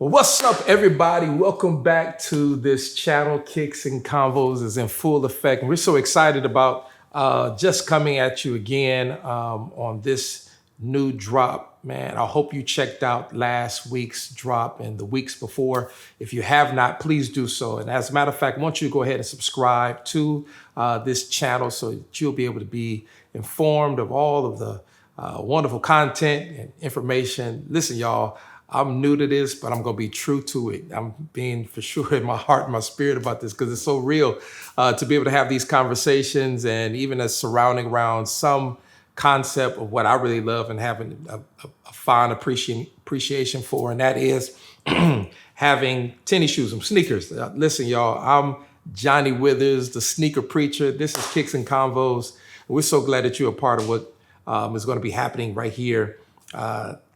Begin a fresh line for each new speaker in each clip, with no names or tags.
Well, what's up, everybody? Welcome back to this channel. Kicks and Konvos is in full effect. And we're so excited about just coming at you again on this new drop. Man, I hope you checked out last week's drop and the weeks before. If you have not, please do so. And as a matter of fact, I want you to go ahead and subscribe to this channel so that you'll be able to be informed of all of the wonderful content and information. Listen, y'all, I'm new to this, but I'm going to be true to it. I'm being for sure in my heart and my spirit about this because it's so real to be able to have these conversations and even as surrounding around some concept of what I really love and having a fine appreciation for, and that is having tennis shoes, some sneakers. Listen, y'all, I'm Johnny Withers, the sneaker preacher. This is Kicks and Konvos. We're so glad that you're a part of what is going to be happening right here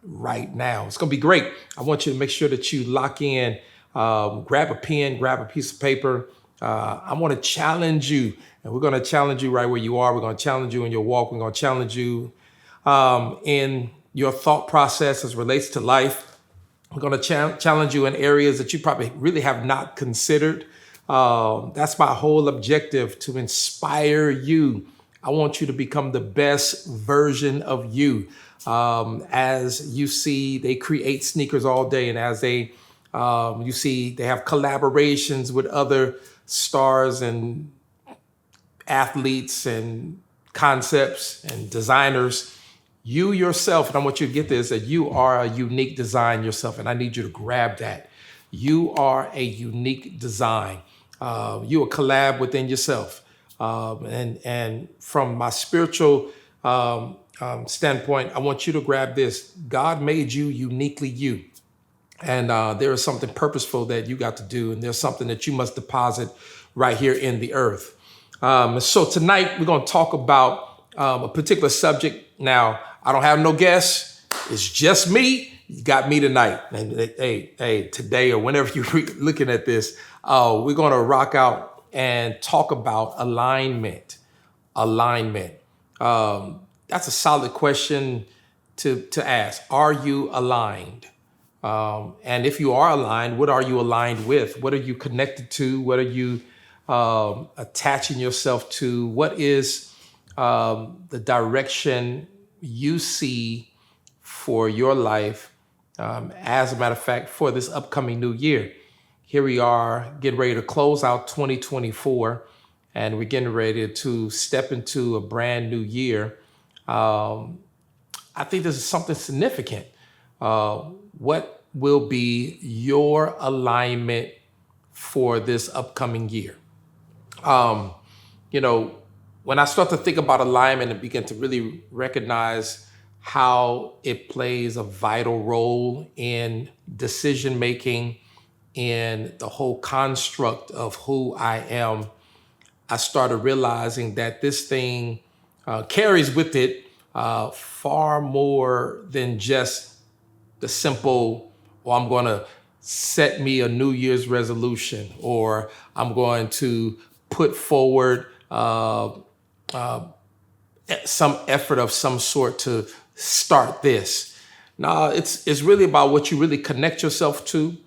right now. It's going to be great. I want you to make sure that you lock in, grab a pen, grab a piece of paper. I want to challenge you, and we're going to challenge you right where you are. We're going to challenge you in your walk. We're going to challenge you in your thought process as it relates to life. We're going to challenge you in areas that you probably really have not considered. That's my whole objective, to inspire you. I want you to become the best version of you. As you see, they create sneakers all day, and as you see, they have collaborations with other stars and athletes and concepts and designers. You yourself, and I want you to get this, that you are a unique design yourself, and I need you to grab that. You are a unique design. You a collab within yourself. And from my spiritual standpoint, I want you to grab this. God made you uniquely you. And there is something purposeful that you got to do. And there's something that you must deposit right here in the earth. So tonight we're going to talk about a particular subject. Now, I don't have no guests. It's just me. You got me tonight. And hey, today or whenever you're looking at this, we're going to rock out and talk about alignment. Alignment. That's a solid question to ask. Are you aligned? And if you are aligned, what are you aligned with? What are you connected to? What are you attaching yourself to? What is the direction you see for your life? As a matter of fact, for this upcoming new year. Here we are getting ready to close out 2024, and we're getting ready to step into a brand new year. I think this is something significant. What will be your alignment for this upcoming year? When I start to think about alignment and begin to really recognize how it plays a vital role in decision making, in the whole construct of who I am, I started realizing that this thing carries with it far more than just the simple, well, I'm going to set me a New Year's resolution, or I'm going to put forward some effort of some sort to start this. No, it's really about what you really connect yourself to.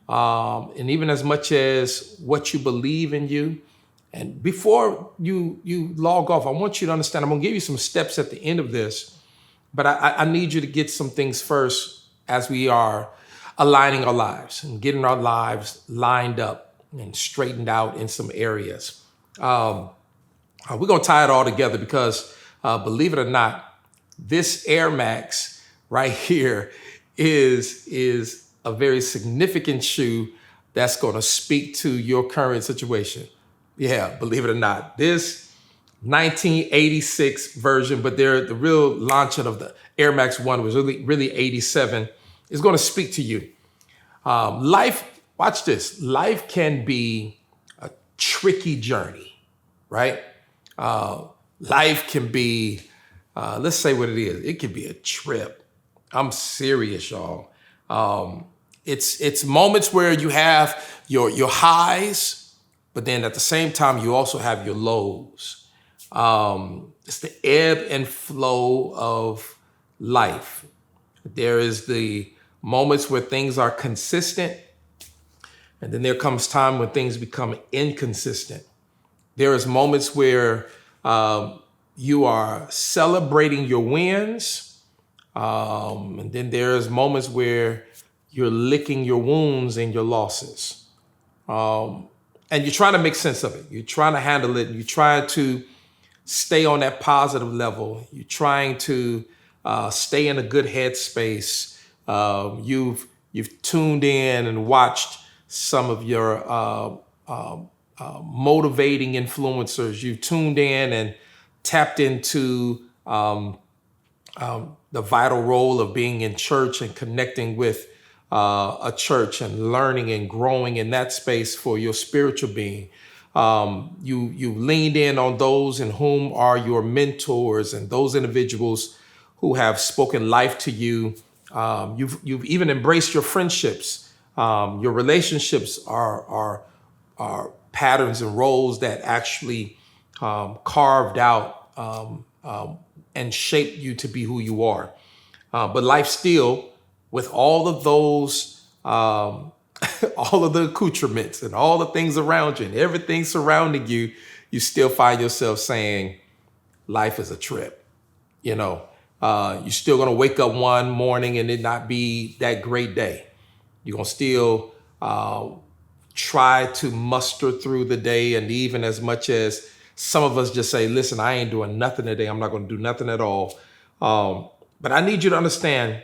And even as much as what you believe in you. And before you log off, I want you to understand, I'm going to give you some steps at the end of this, but I need you to get some things first as we are aligning our lives and getting our lives lined up and straightened out in some areas. We're going to tie it all together because believe it or not, this Air Max right here is a very significant shoe that's going to speak to your current situation. Yeah, believe it or not, this 1986 version, but the real launching of the Air Max 1 was really 87, is going to speak to you. Life, watch this. Life can be a tricky journey, right? Life can be, let's say what it is. It can be a trip. I'm serious, y'all. It's moments where you have your highs, but then at the same time, you also have your lows. It's the ebb and flow of life. There is the moments where things are consistent, and then there comes time when things become inconsistent. There is moments where you are celebrating your wins, and then there's moments where you're licking your wounds and your losses. And you're trying to make sense of it. You're trying to handle it. You're trying to stay on that positive level. You're trying to stay in a good headspace. You've tuned in and watched some of your motivating influencers. You've tuned in and tapped into the vital role of being in church and connecting with a church and learning and growing in that space for your spiritual being. You leaned in on those in whom are your mentors and those individuals who have spoken life to you. You've even embraced your friendships. Your relationships are patterns and roles that actually carved out and shaped you to be who you are. But life still, with all of those, all of the accoutrements and all the things around you and everything surrounding you, you still find yourself saying, life is a trip. You're still going to wake up one morning and it not be that great day. You're going to still try to muster through the day. And even as much as some of us just say, listen, I ain't doing nothing today. I'm not going to do nothing at all. But I need you to understand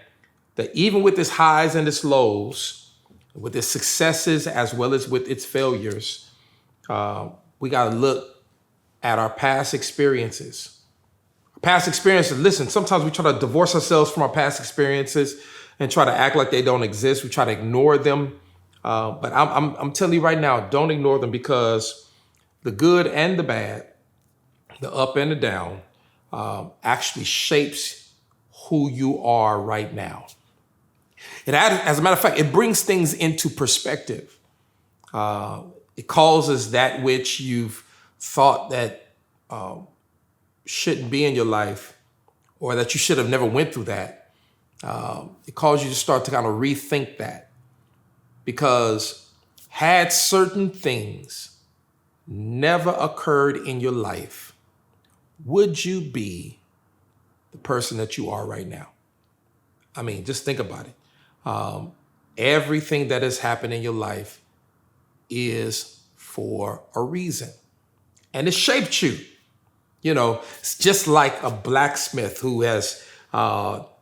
that even with its highs and its lows, with its successes as well as with its failures, we got to look at our past experiences. Past experiences, listen, sometimes we try to divorce ourselves from our past experiences and try to act like they don't exist. We try to ignore them. But I'm telling you right now, don't ignore them, because the good and the bad, the up and the down, actually shapes who you are right now. As a matter of fact, it brings things into perspective. It causes that which you've thought that shouldn't be in your life, or that you should have never went through that. It causes you to start to kind of rethink that, because had certain things never occurred in your life, would you be the person that you are right now? I mean, just think about it. Everything that has happened in your life is for a reason, and it shaped you. It's just like a blacksmith who has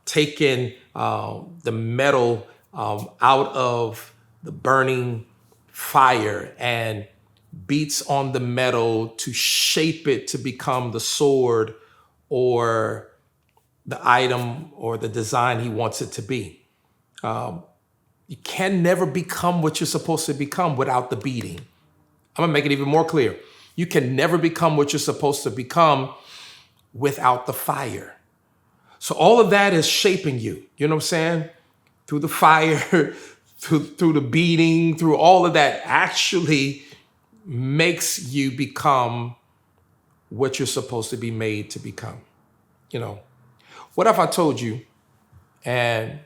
taken the metal out of the burning fire and beats on the metal to shape it to become the sword or the item or the design he wants it to be. You can never become what you're supposed to become without the beating. I'm gonna make it even more clear. You can never become what you're supposed to become without the fire. So all of that is shaping you. You know what I'm saying? Through the fire, through the beating, through all of that actually makes you become what you're supposed to be made to become. What if I told you, and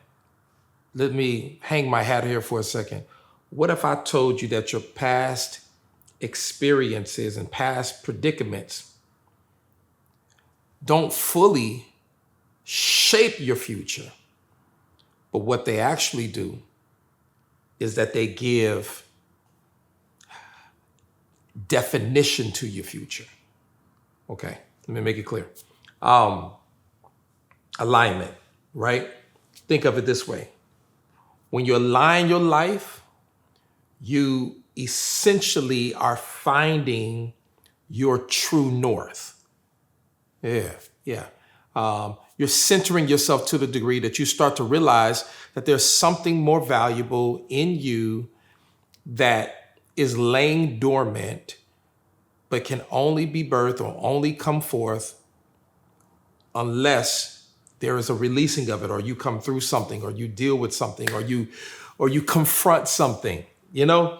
let me hang my hat here for a second. What if I told you that your past experiences and past predicaments don't fully shape your future, but what they actually do is that they give definition to your future? Okay, let me make it clear. Alignment, right? Think of it this way. When you align your life, you essentially are finding your true north. Yeah. You're centering yourself to the degree that you start to realize that there's something more valuable in you that is laying dormant, but can only be birthed or only come forth unless there is a releasing of it, or you come through something, or you deal with something, or you confront something. You're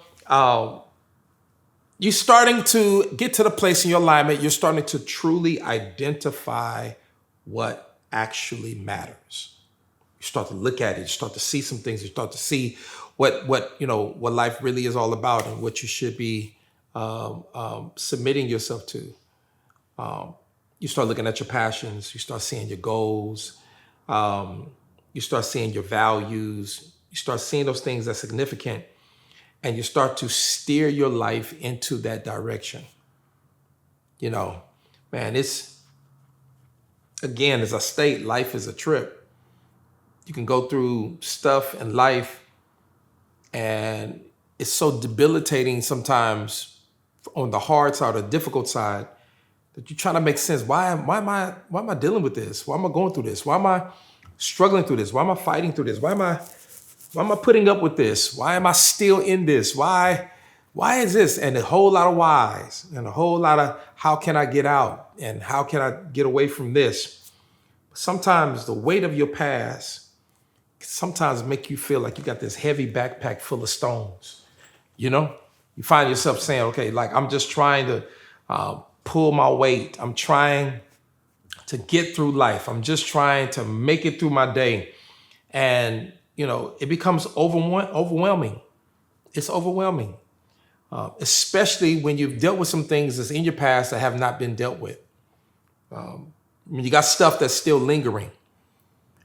starting to get to the place in your alignment. You're starting to truly identify what actually matters. You start to look at it. You start to see some things. You start to see what life really is all about and what you should be submitting yourself to. You start looking at your passions. You start seeing your goals. You start seeing your values. You start seeing those things that's significant, and you start to steer your life into that direction. You know, man, it's, again, as I state, life is a trip. You can go through stuff in life, and it's so debilitating sometimes on the hard side or the difficult side that you're trying to make sense. Why am I dealing with this? Why am I going through this? Why am I struggling through this? Why am I fighting through this? Why am I putting up with this? Why am I still in this? Why is this? And a whole lot of whys and a whole lot of how can I get out and how can I get away from this? Sometimes the weight of your past can sometimes make you feel like you got this heavy backpack full of stones. You know, you find yourself saying, okay, like I'm just trying to pull my weight. I'm trying to get through life. I'm just trying to make it through my day. And, it becomes overwhelming. It's overwhelming, especially when you've dealt with some things that's in your past that have not been dealt with. When you got stuff that's still lingering.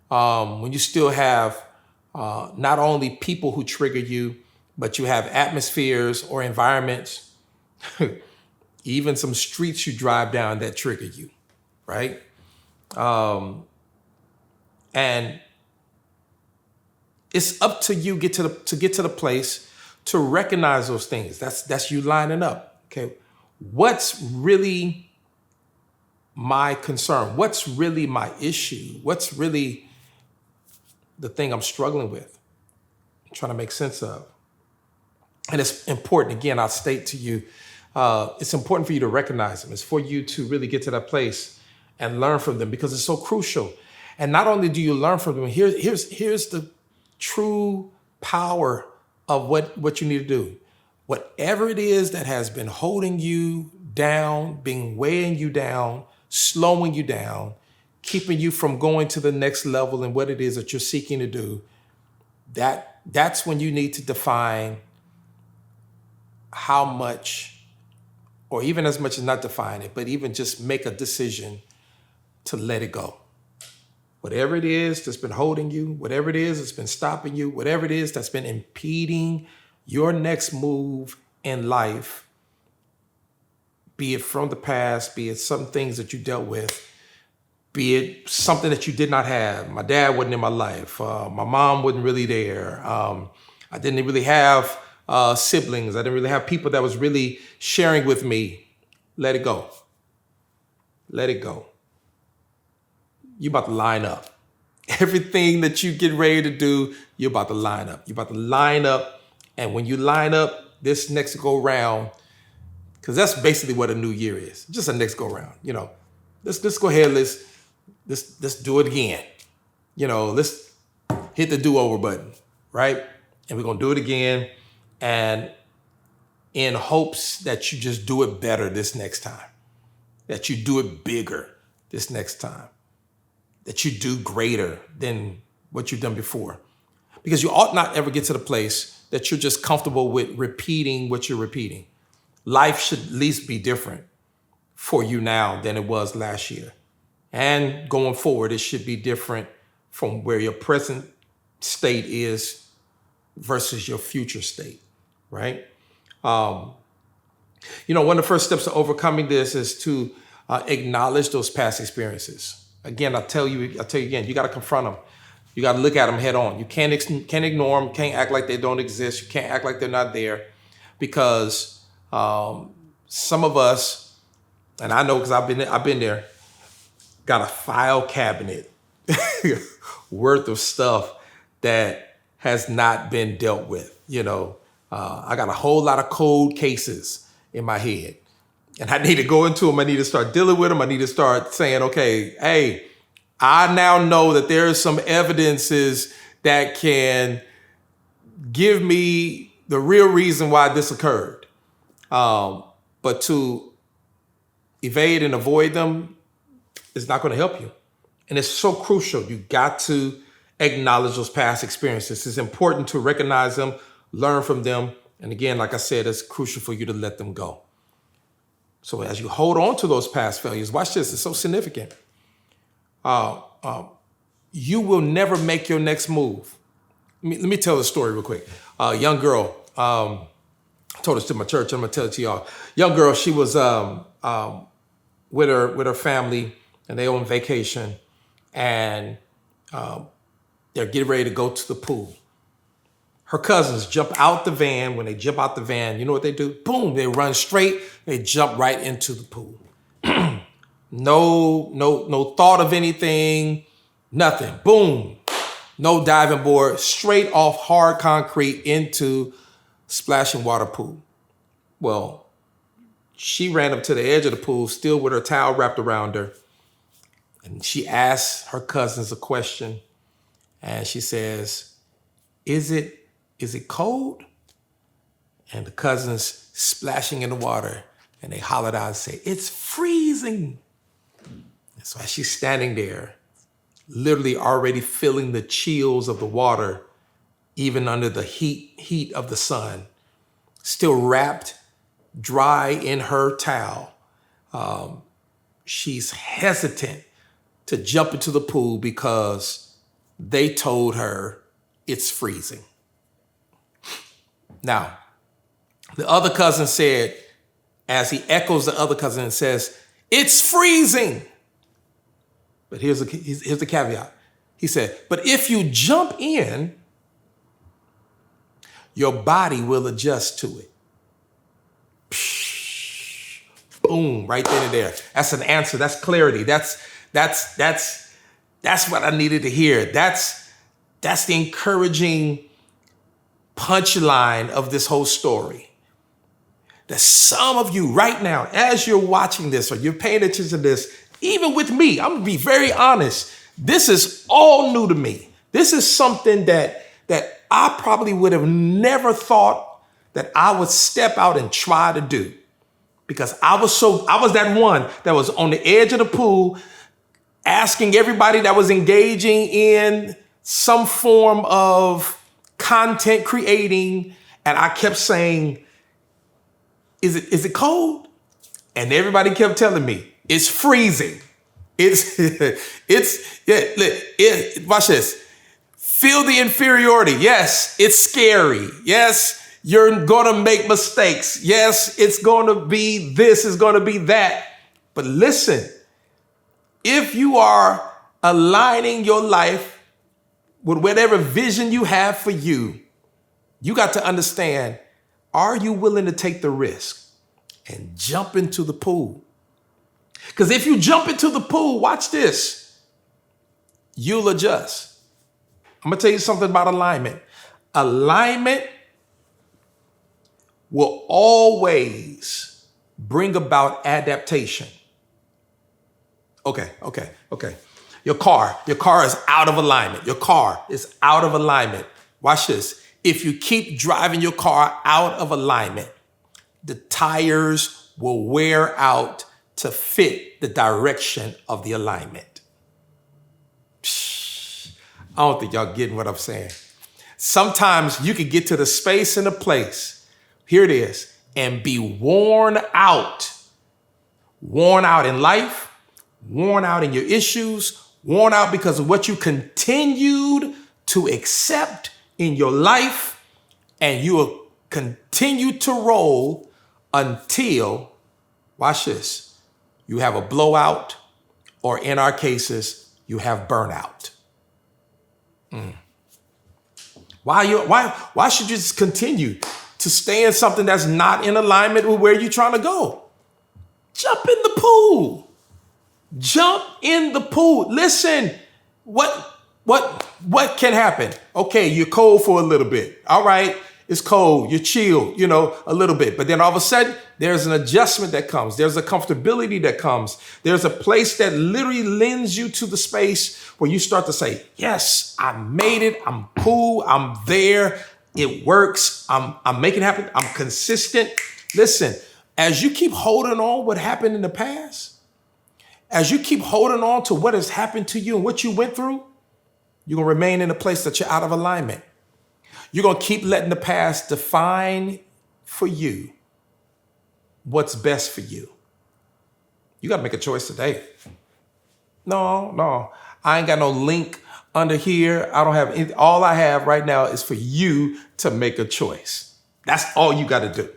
When you still have not only people who trigger you, but you have atmospheres or environments, even some streets you drive down that trigger you, right? And it's up to you to get to the place to recognize those things. That's you lining up. Okay, what's really my concern? What's really my issue? What's really the thing I'm struggling with? I'm trying to make sense of. And it's important. Again, I'll state to you, it's important for you to recognize them. It's for you to really get to that place and learn from them because it's so crucial. And not only do you learn from them, here's the true power of what you need to do. Whatever it is that has been holding you down, being weighing you down, slowing you down, keeping you from going to the next level and what it is that you're seeking to do, that's when you need to define how much, or even as much as not define it, but even just make a decision to let it go. Whatever it is that's been holding you, whatever it is that's been stopping you, whatever it is that's been impeding your next move in life, be it from the past, be it some things that you dealt with, be it something that you did not have. My dad wasn't in my life. My mom wasn't really there. I didn't really have siblings. I didn't really have people that was really sharing with me. Let it go. Let it go. You're about to line up. Everything that you get ready to do, you're about to line up. You're about to line up. And when you line up this next go round, because that's basically what a new year is, just a next go round. Let's go ahead. Let's do it again. Let's hit the do-over button, right? And we're going to do it again. And in hopes that you just do it better this next time, that you do it bigger this next time, that you do greater than what you've done before. Because you ought not ever get to the place that you're just comfortable with repeating what you're repeating. Life should at least be different for you now than it was last year. And going forward, it should be different from where your present state is versus your future state, right? One of the first steps to overcoming this is to acknowledge those past experiences. Again, I'll tell you again, you got to confront them. You got to look at them head on. You can't ignore them. Can't act like they don't exist. You can't act like they're not there, because some of us, and I know because I've been there, got a file cabinet worth of stuff that has not been dealt with. I got a whole lot of cold cases in my head. And I need to go into them. I need to start dealing with them. I need to start saying, okay, hey, I now know that there are some evidences that can give me the real reason why this occurred. But to evade and avoid them is not going to help you. And it's so crucial. You got to acknowledge those past experiences. It's important to recognize them, learn from them. And again, like I said, it's crucial for you to let them go. So as you hold on to those past failures, watch this, it's so significant. You will never make your next move. Let me tell the story real quick. Young girl, I told this to my church, I'm gonna tell it to y'all. Young girl, she was with her family, and they on vacation, and they're getting ready to go to the pool. Her cousins jump out the van. When they jump out the van, you know what they do? Boom, they run straight, they jump right into the pool. No thought of anything, nothing. Boom, no diving board, straight off hard concrete into splashing water pool. Well, she ran up to the edge of the pool, still with her towel wrapped around her. And she asks her cousins a question. And she says, is it cold? And the cousins splashing in the water. And they hollered out and say, it's freezing. And so as she's standing there, literally already feeling the chills of the water, even under the heat of the sun, still wrapped dry in her towel, she's hesitant to jump into the pool because they told her it's freezing. Now, the other cousin said, as he echoes the other cousin and says, it's freezing. But here's the caveat. He said, but if you jump in, your body will adjust to it. Psh, boom, right then and there. That's an answer. That's clarity. That's what I needed to hear. That's the encouraging punchline of this whole story. That some of you right now, as you're watching this or you're paying attention to this, even with me, I'm gonna be very honest. This is all new to me. This is something that I probably would have never thought that I would step out and try to do, because I was that one that was on the edge of the pool, asking everybody that was engaging in some form of content creating, and I kept saying, is it cold? And everybody kept telling me, it's freezing. Watch this. Feel the inferiority. Yes, it's scary. Yes, you're going to make mistakes. Yes, it's going to be this, it's going to be that. But listen, if you are aligning your life with whatever vision you have for you, you got to understand, are you willing to take the risk and jump into the pool? Because if you jump into the pool, watch this, you'll adjust. I'm going to tell you something about alignment. Alignment will always bring about adaptation. Okay. Your car is out of alignment. Your car is out of alignment. Watch this. If you keep driving your car out of alignment, the tires will wear out to fit the direction of the alignment. I don't think y'all getting what I'm saying. Sometimes you can get to the space and the place, here it is, and be worn out in life, worn out in your issues, worn out because of what you continued to accept in your life, and you will continue to roll until, watch this, you have a blowout, or in our cases, you have burnout. Why should you just continue to stay in something that's not in alignment with where you're trying to go? Jump in the pool. Jump in the pool. Listen, what can happen? Okay, you're cold for a little bit. All right, it's cold. You're chilled, a little bit. But then all of a sudden, there's an adjustment that comes. There's a comfortability that comes. There's a place that literally lends you to the space where you start to say, yes, I made it. I'm cool. I'm there. It works. I'm making it happen. I'm consistent. Listen, as you keep holding on what happened in the past, as you keep holding on to what has happened to you and what you went through, You're going to remain in a place that you're out of alignment. You're going to keep letting the past define for you what's best for you. You got to make a choice today. No, I ain't got no link under here. I don't have anything. All I have right now is for you to make a choice. That's all you got to do.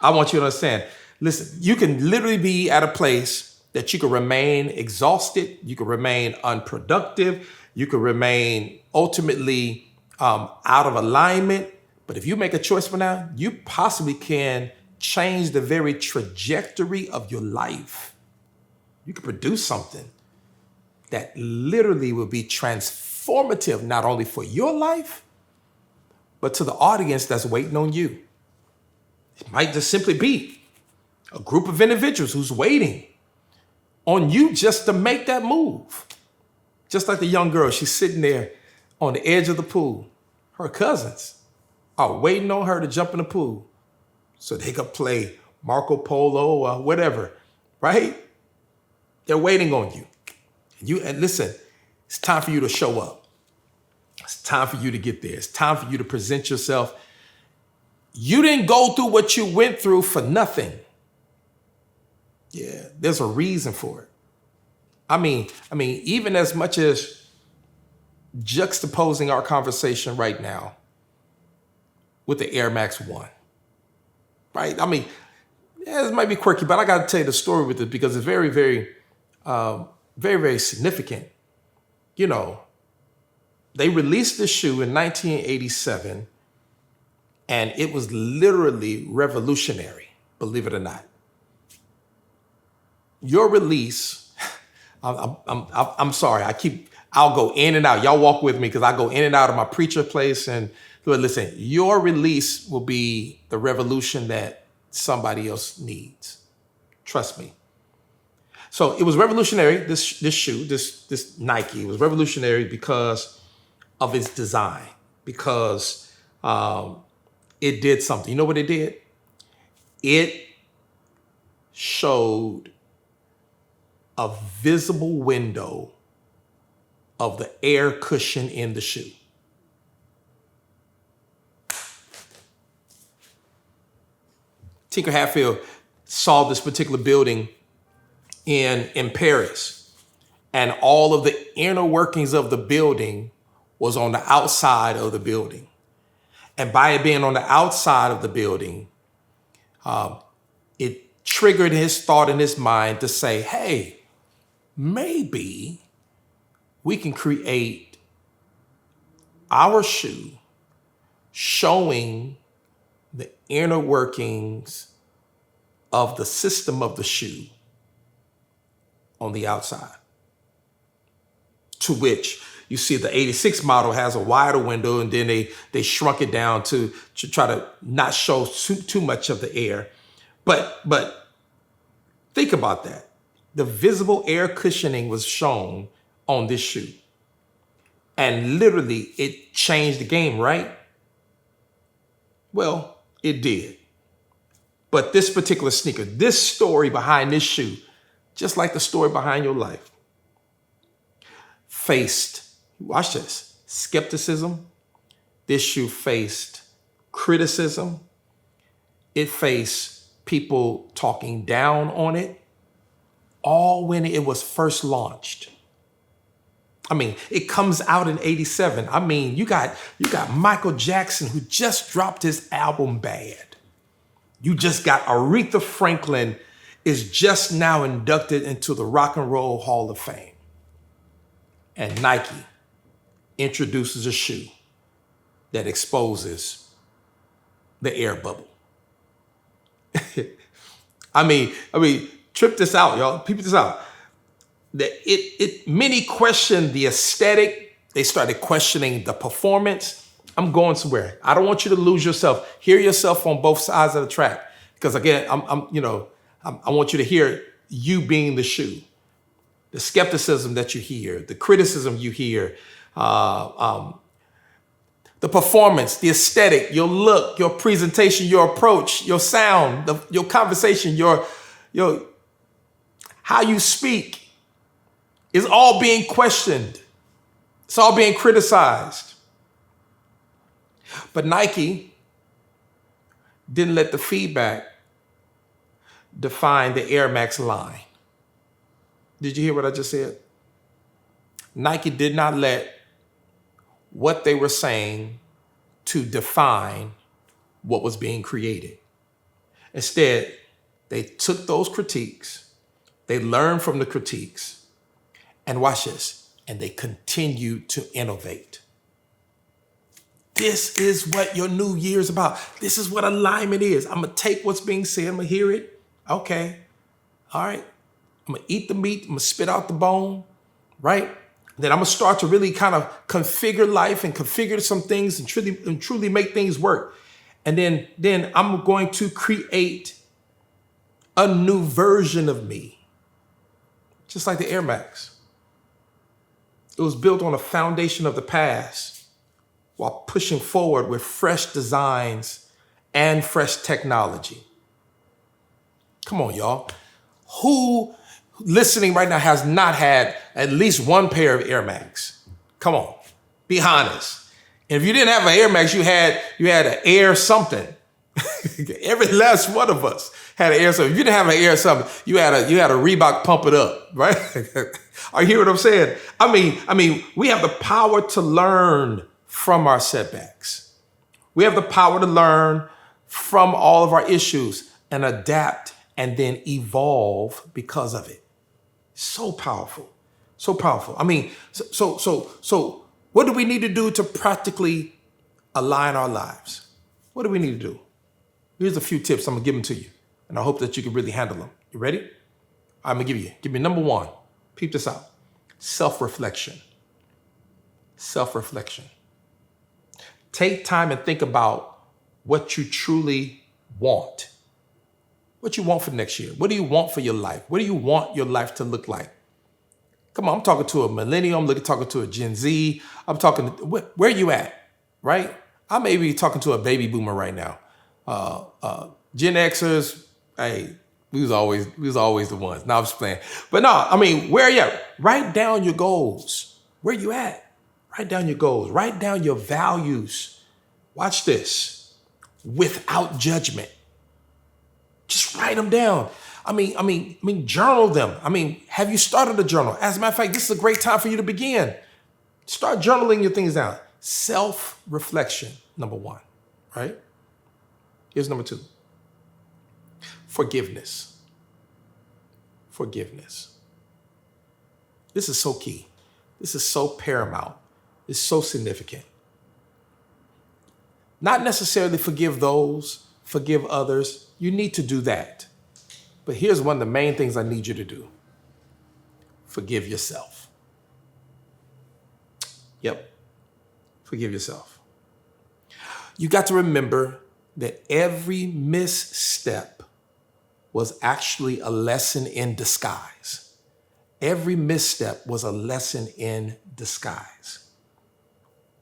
I want you to understand. Listen, you can literally be at a place that you can remain exhausted. You can remain unproductive. You can remain ultimately out of alignment. But if you make a choice for now, you possibly can change the very trajectory of your life. You can produce something that literally will be transformative, not only for your life, but to the audience that's waiting on you. It might just simply be a group of individuals who's waiting on you just to make that move. Just like the young girl, she's sitting there on the edge of the pool. Her cousins are waiting on her to jump in the pool so they could play Marco Polo or whatever, right? They're waiting on you. And listen, it's time for you to show up. It's time for you to get there. It's time for you to present yourself. You didn't go through what you went through for nothing. Yeah, there's a reason for it. I mean, even as much as juxtaposing our conversation right now with the Air Max 1, right? I mean, yeah, this might be quirky, but I got to tell you the story with it because it's very, very, very, very significant. You know, they released the shoe in 1987, and it was literally revolutionary, believe it or not. Your release, I'm sorry, I'll go in and out. Y'all walk with me because I go in and out of my preacher place. And listen, your release will be the revolution that somebody else needs. Trust me. So it was revolutionary, this shoe, this Nike. It was revolutionary because of its design, because it did something. You know what it did? It showed a visible window of the air cushion in the shoe. Tinker Hatfield saw this particular building in Paris, and all of the inner workings of the building was on the outside of the building. And by it being on the outside of the building, it triggered his thought in his mind to say, hey, maybe we can create our shoe showing the inner workings of the system of the shoe on the outside. To which you see the 86 model has a wider window, and then they shrunk it down to try to not show too much of the air. But think about that. The visible air cushioning was shown on this shoe. And literally it changed the game, right? Well, it did. But this particular sneaker, this story behind this shoe, just like the story behind your life, faced, watch this, skepticism. This shoe faced criticism. It faced people talking down on it, all when it was first launched. I mean, it comes out in 87. I mean, you got Michael Jackson, who just dropped his album Bad. You just got Aretha Franklin is just now inducted into the Rock and Roll Hall of Fame. And Nike introduces a shoe that exposes the air bubble. I mean, trip this out, y'all. Peep this out. Many questioned the aesthetic. They started questioning the performance. I'm going somewhere. I don't want you to lose yourself. Hear yourself on both sides of the track, because again, I want you to hear you being the shoe, the skepticism that you hear, the criticism you hear, the performance, the aesthetic, your look, your presentation, your approach, your sound, your conversation, your how you speak is all being questioned. It's all being criticized. But Nike didn't let the feedback define the Air Max line. Did you hear what I just said? Nike did not let what they were saying to define what was being created. Instead, they took those critiques, they learned from the critiques, and watch this, and they continued to innovate. This is what your new year is about. This is what alignment is. I'm going to take what's being said. I'm going to hear it. Okay. All right. I'm going to eat the meat. I'm going to spit out the bone. Right. Then I'm going to start to really kind of configure life and configure some things and truly make things work. And then I'm going to create a new version of me. Just like the Air Max. It was built on a foundation of the past, while pushing forward with fresh designs and fresh technology. Come on, y'all. Who listening right now has not had at least one pair of Air Max? Come on, be honest. And if you didn't have an Air Max, you had an Air something. Every last one of us had an Air something. If you didn't have an Air something, you had a Reebok Pump It Up, right? Are you hear what I'm saying? I mean, we have the power to learn from our setbacks. We have the power to learn from all of our issues and adapt and then evolve because of it. So powerful, so powerful. I mean, so what do we need to do to practically align our lives? What do we need to do? Here's a few tips. I'm gonna give them to you, and I hope that you can really handle them. You ready? I'm gonna give me number one. Peep this out. Self-reflection. Self-reflection. Take time and think about what you truly want. What you want for next year. What do you want for your life? What do you want your life to look like? Come on, I'm talking to a millennial. I'm talking to a Gen Z. I'm talking, where you at, right? I may be talking to a baby boomer right now. Gen Xers, hey, we was always the ones. No, I'm just playing. But no, I mean, where are you at? Write down your goals. Where you at? Write down your goals. Write down your values. Watch this. Without judgment. Just write them down. I mean, journal them. I mean, have you started a journal? As a matter of fact, this is a great time for you to begin. Start journaling your things down. Self-reflection, number one, right? Here's number two. Forgiveness. Forgiveness. This is so key. This is so paramount. It's so significant. Not necessarily forgive those, forgive others. You need to do that. But here's one of the main things I need you to do. Forgive yourself. Yep. Forgive yourself. You got to remember that every misstep was actually a lesson in disguise. Every misstep was a lesson in disguise.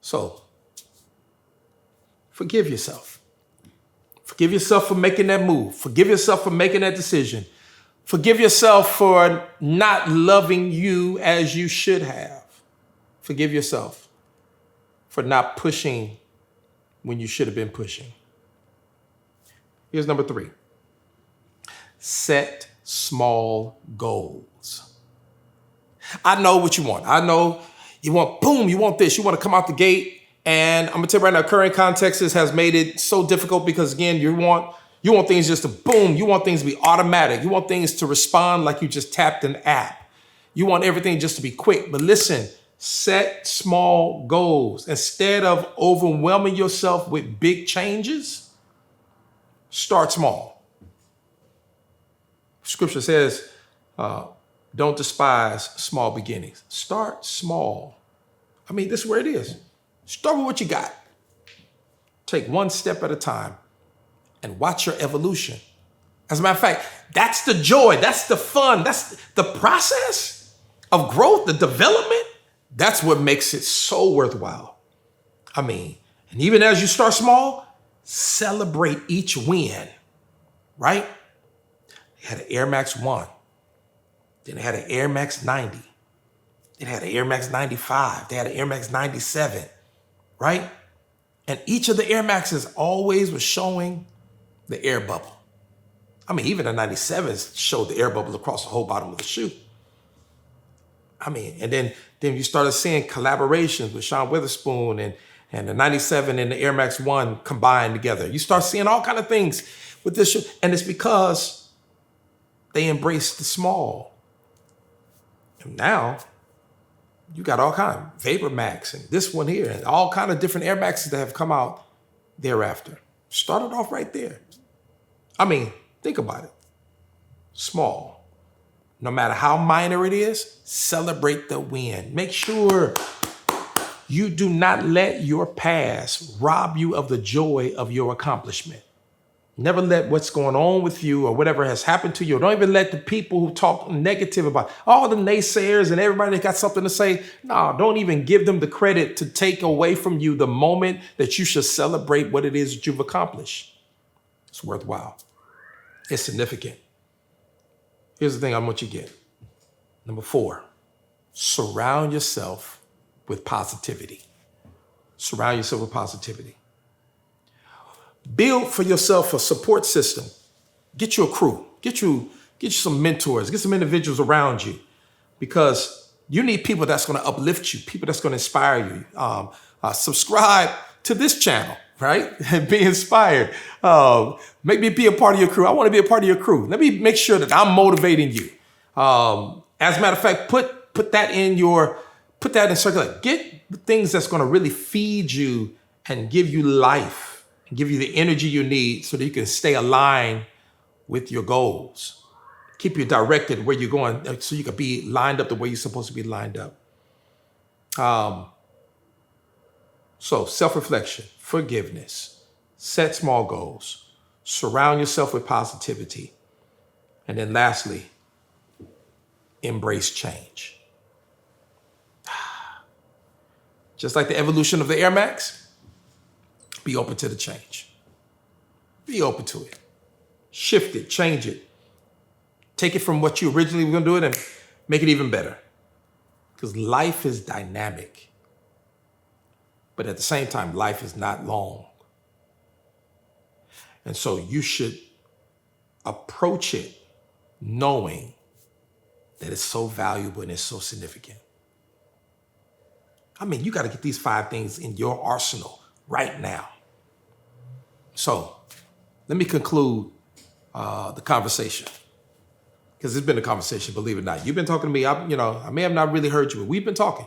So, forgive yourself. Forgive yourself for making that move. Forgive yourself for making that decision. Forgive yourself for not loving you as you should have. Forgive yourself for not pushing when you should have been pushing. Here's number three. Set small goals. I know what you want. I know you want, boom, you want this. You want to come out the gate. And I'm gonna tell you right now, current context has made it so difficult because again, you want things just to boom. You want things to be automatic. You want things to respond like you just tapped an app. You want everything just to be quick. But listen, set small goals. Instead of overwhelming yourself with big changes, start small. Scripture says, don't despise small beginnings. Start small. I mean, this is where it is. Start with what you got. Take one step at a time and watch your evolution. As a matter of fact, that's the joy, that's the fun, that's the process of growth, the development. That's what makes it so worthwhile. I mean, and even as you start small, celebrate each win, right? They had an Air Max 1. Then they had an Air Max 90. It had an Air Max 95. They had an Air Max 97, right? And each of the Air Maxes always was showing the air bubble. I mean, even the 97s showed the air bubble across the whole bottom of the shoe. I mean, and then you started seeing collaborations with Sean Witherspoon and the 97 and the Air Max 1 combined together. You start seeing all kind of things with this shoe. And it's because they embraced the small. And now you got all kind of Vapor Max and this one here and all kind of different Air Maxes that have come out thereafter. Started off right there. I mean, think about it. Small. No matter how minor it is, celebrate the win. Make sure you do not let your past rob you of the joy of your accomplishment. Never let what's going on with you or whatever has happened to you. Don't even let the people who talk negative about all the naysayers and everybody that got something to say. No, don't even give them the credit to take away from you the moment that you should celebrate what it is that you've accomplished. It's worthwhile. It's significant. Here's the thing I want you to get. Number 4, surround yourself with positivity. Surround yourself with positivity. Build for yourself a support system. Get you a crew. Get you some mentors. Get some individuals around you, because you need people that's going to uplift you, people that's going to inspire you. Subscribe to this channel, right? And be inspired. Make me be a part of your crew. I want to be a part of your crew. Let me make sure that I'm motivating you. As a matter of fact, put that in circulate. Get the things that's going to really feed you and give you life. Give you the energy you need so that you can stay aligned with your goals. Keep you directed where you're going so you can be lined up the way you're supposed to be lined up. So self-reflection, forgiveness, set small goals, surround yourself with positivity. And then lastly, embrace change. Just like the evolution of the Air Max, be open to the change. Be open to it. Shift it, change it. Take it from what you originally were going to do it and make it even better. Because life is dynamic. But at the same time, life is not long. And so you should approach it knowing that it's so valuable and it's so significant. I mean, you got to get these 5 things in your arsenal right now. So let me conclude the conversation, because it's been a conversation, believe it or not. You've been talking to me. I may have not really heard you, but we've been talking.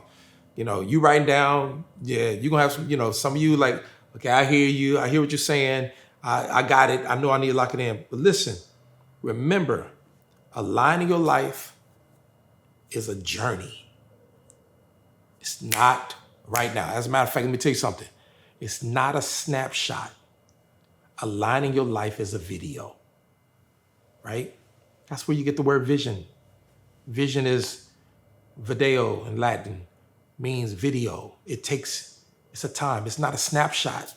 You writing down. Yeah, you're gonna have some. Some of you like, okay, I hear you. I hear what you're saying. I got it. I know I need to lock it in. But listen, remember, aligning your life is a journey. It's not right now. As a matter of fact, let me tell you something. It's not a snapshot. Aligning your life is a video, right? That's where you get the word vision. Vision is video in Latin, means video. It's a time. It's not a snapshot.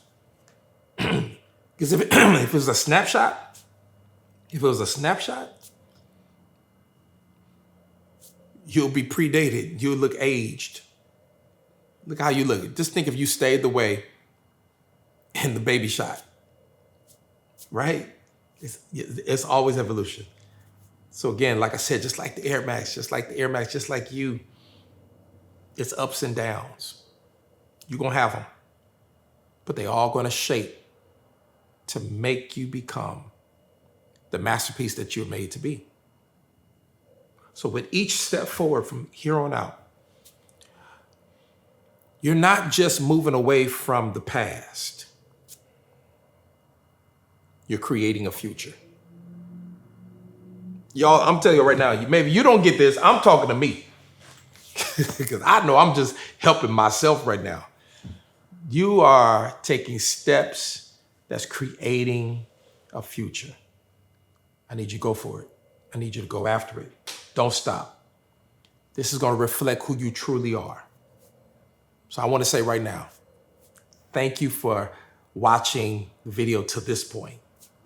Because if it was a snapshot, you'll be predated. You'll look aged. Look how you look. Just think if you stayed the way in the baby shot, right? It's always evolution. So again, like I said, just like the Air Max, just like you, it's ups and downs. You're going to have them, but they all going to shape to make you become the masterpiece that you're made to be. So with each step forward from here on out, you're not just moving away from the past. You're creating a future. Y'all, I'm telling you right now, maybe you don't get this. I'm talking to me. Because I know I'm just helping myself right now. You are taking steps that's creating a future. I need you to go for it. I need you to go after it. Don't stop. This is going to reflect who you truly are. So I want to say right now, thank you for watching the video to this point.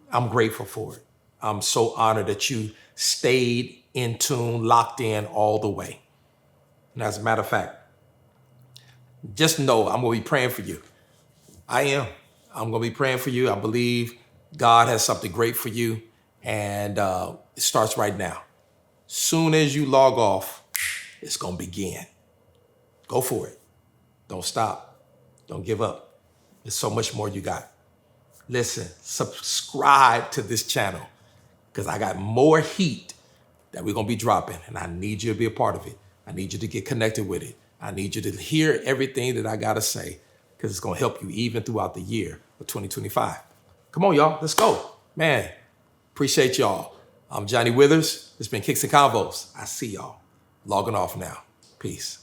I'm grateful for it. I'm so honored that you stayed in tune, locked in all the way. And as a matter of fact, just know I'm going to be praying for you. I am. I'm going to be praying for you. I believe God has something great for you. And it starts right now. Soon as you log off, it's going to begin. Go for it. Don't stop. Don't give up. There's so much more you got. Listen, subscribe to this channel because I got more heat that we're going to be dropping, and I need you to be a part of it. I need you to get connected with it. I need you to hear everything that I got to say because it's going to help you even throughout the year of 2025. Come on, y'all. Let's go. Man, appreciate y'all. I'm Johnny Withers. It's been Kicks and Konvos. I see y'all. Logging off now. Peace.